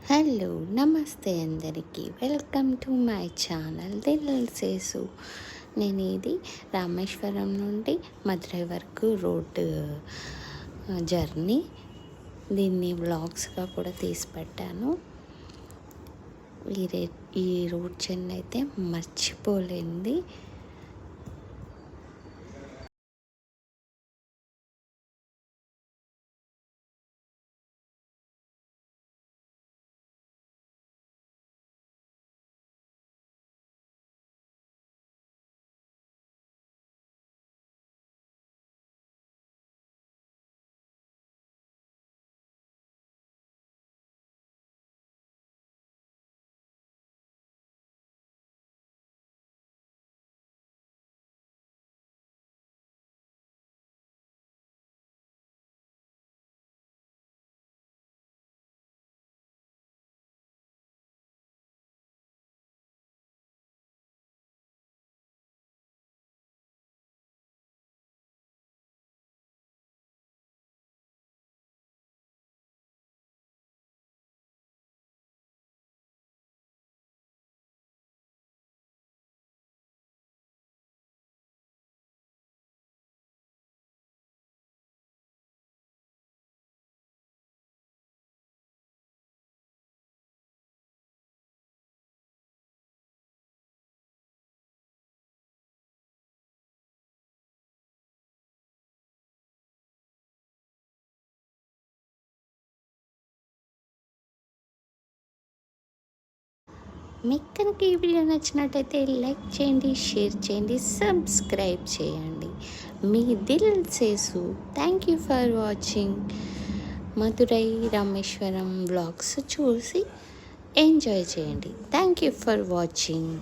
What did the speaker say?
Hello నమస్తే అందరికీ, welcome to my channel దిల్సేసు. నేను ఇది రామేశ్వరం నుండి మధురై వరకు రోడ్ జర్నీ. దీన్ని వ్లాగ్స్గా కూడా తీసి పెట్టాను. ఈ రోడ్ జర్నీ అయితే మర్చిపోలేంది. మీకు కనుక ఈ వీడియో నచ్చినట్టయితే లైక్ చేయండి, షేర్ చేయండి, సబ్స్క్రైబ్ చేయండి. మీ దిల్సేసు. Thank you for watching. Madurai Rameswaram vlogs చూసి ఎంజాయ్ చేయండి. Thank you for watching.